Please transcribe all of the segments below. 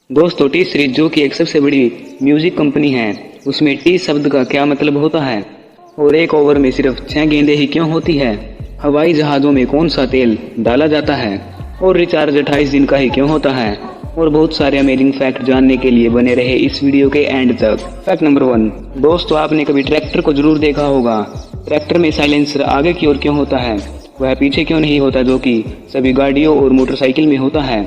दोस्तों T series जो कि एक सबसे बड़ी म्यूजिक कंपनी है, उसमें टी शब्द का क्या मतलब होता है और एक ओवर में सिर्फ 6 गेंदें ही क्यों होती है, हवाई जहाजों में कौन सा तेल डाला जाता है और रिचार्ज 28 दिन का ही क्यों होता है और बहुत सारे अमेजिंग फैक्ट जानने के लिए बने रहे इस वीडियो के एंड तक। फैक्ट नंबर 1, दोस्तों आपने कभी ट्रैक्टर को जरूर देखा होगा। ट्रैक्टर में साइलेंसर आगे की ओर क्यों होता है, वह पीछे क्यों नहीं होता जो कि सभी गाड़ियों और मोटरसाइकिल में होता है।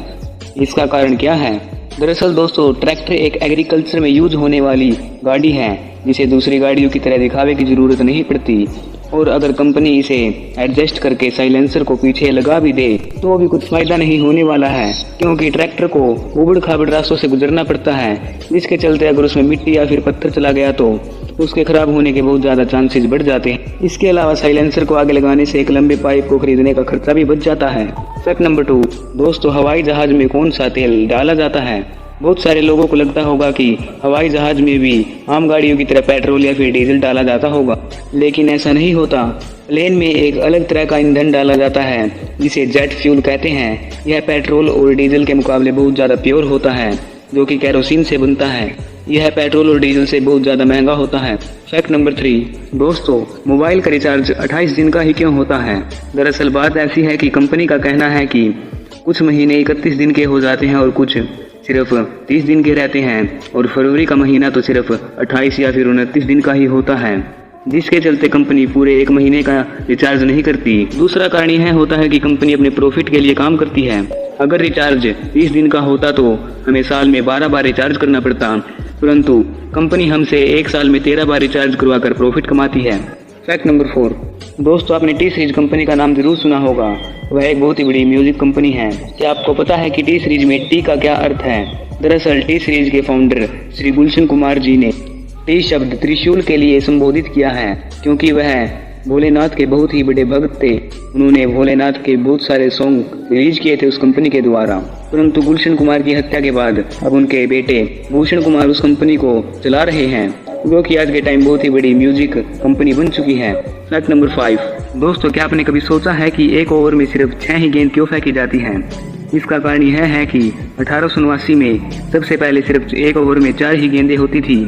इसका कारण क्या है? दरअसल दोस्तों ट्रैक्टर एक एग्रीकल्चर में यूज होने वाली गाड़ी है जिसे दूसरी गाड़ियों की तरह दिखावे की जरूरत नहीं पड़ती, और अगर कंपनी इसे एडजस्ट करके साइलेंसर को पीछे लगा भी दे तो भी कुछ फायदा नहीं होने वाला है, क्योंकि ट्रैक्टर को उबड़ खाबड़ रास्तों से गुजरना पड़ता है, जिसके चलते अगर उसमें मिट्टी या फिर पत्थर चला गया तो उसके खराब होने के बहुत ज्यादा चांसेस बढ़ जाते हैं। इसके अलावा साइलेंसर को आगे लगाने से एक लंबे पाइप को खरीदने का खर्चा भी बच जाता है। फैक्ट नंबर 2, दोस्तों हवाई जहाज में कौन सा तेल डाला जाता है। बहुत सारे लोगों को लगता होगा कि हवाई जहाज में भी आम गाड़ियों की तरह पेट्रोल या फिर डीजल डाला जाता होगा, लेकिन ऐसा नहीं होता। प्लेन में एक अलग तरह का ईंधन डाला जाता है जिसे जेट फ्यूल कहते हैं। यह पेट्रोल और डीजल के मुकाबले बहुत ज़्यादा प्योर होता है, जो कि केरोसिन से बनता है। यह पेट्रोल और डीजल से बहुत ज़्यादा महंगा होता है। फैक्ट नंबर 3, दोस्तों मोबाइल का रिचार्ज 28 दिन का ही क्यों होता है। दरअसल बात ऐसी है कि कंपनी का कहना है कि कुछ महीने 31 दिन के हो जाते हैं और कुछ सिर्फ 30 दिन के रहते हैं, और फरवरी का महीना तो सिर्फ 28 या फिर 29 दिन का ही होता है, जिसके चलते कंपनी पूरे 1 महीने का रिचार्ज नहीं करती। दूसरा कारण यह होता है कि कंपनी अपने प्रॉफिट के लिए काम करती है। अगर रिचार्ज 30 दिन का होता तो हमें साल में 12 बार रिचार्ज करना पड़ता, परंतु कंपनी हमसे 1 साल में 13 बार रिचार्ज करवा कर प्रॉफिट कमाती है। फैक्ट नंबर 4, दोस्तों आपने टी सीरीज कंपनी का नाम जरूर सुना होगा। वह एक बहुत ही बड़ी म्यूजिक कंपनी है। क्या आपको पता है कि टी सीरीज में टी का क्या अर्थ है? दरअसल टी सीरीज के फाउंडर श्री गुलशन कुमार जी ने टी शब्द त्रिशूल के लिए संबोधित किया है, क्योंकि वह भोलेनाथ के बहुत ही बड़े भक्त थे। उन्होंने भोलेनाथ के बहुत सारे सॉन्ग रिलीज किए थे उस कंपनी के द्वारा, परंतु गुलशन कुमार की हत्या के बाद अब उनके बेटे भूषण कुमार उस कंपनी को चला रहे हैं, जो कि आज के टाइम बहुत ही बड़ी म्यूजिक कंपनी बन चुकी है। फैक्ट नंबर 5, दोस्तों क्या आपने कभी सोचा है कि एक ओवर में सिर्फ 6 ही गेंद क्यों फेंकी जाती हैं? इसका कारण यह है कि 1889 में सबसे पहले सिर्फ एक ओवर में 4 ही गेंदें होती थी,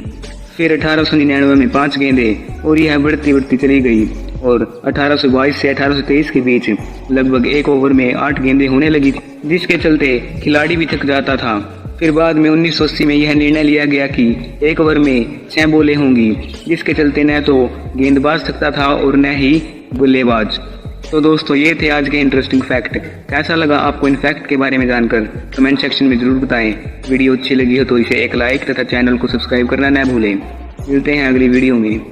फिर 1899 में 5 गेंदें, और यह बढ़ती चली गई, और 1822 से 1823 के बीच लगभग एक ओवर में 8 गेंदें होने लगी, जिसके चलते खिलाड़ी भी थक जाता था। फिर बाद में 1980 में यह निर्णय लिया गया कि एक ओवर में 6 बॉलें होंगी, जिसके चलते न तो गेंदबाज थकता था और न ही बल्लेबाज। तो दोस्तों ये थे आज के इंटरेस्टिंग फैक्ट। कैसा लगा आपको इन फैक्ट के बारे में जानकर कमेंट सेक्शन में जरूर बताएं। वीडियो अच्छी लगी हो तो इसे एक लाइक तथा चैनल को सब्सक्राइब करना न भूलें। मिलते हैं अगली वीडियो में।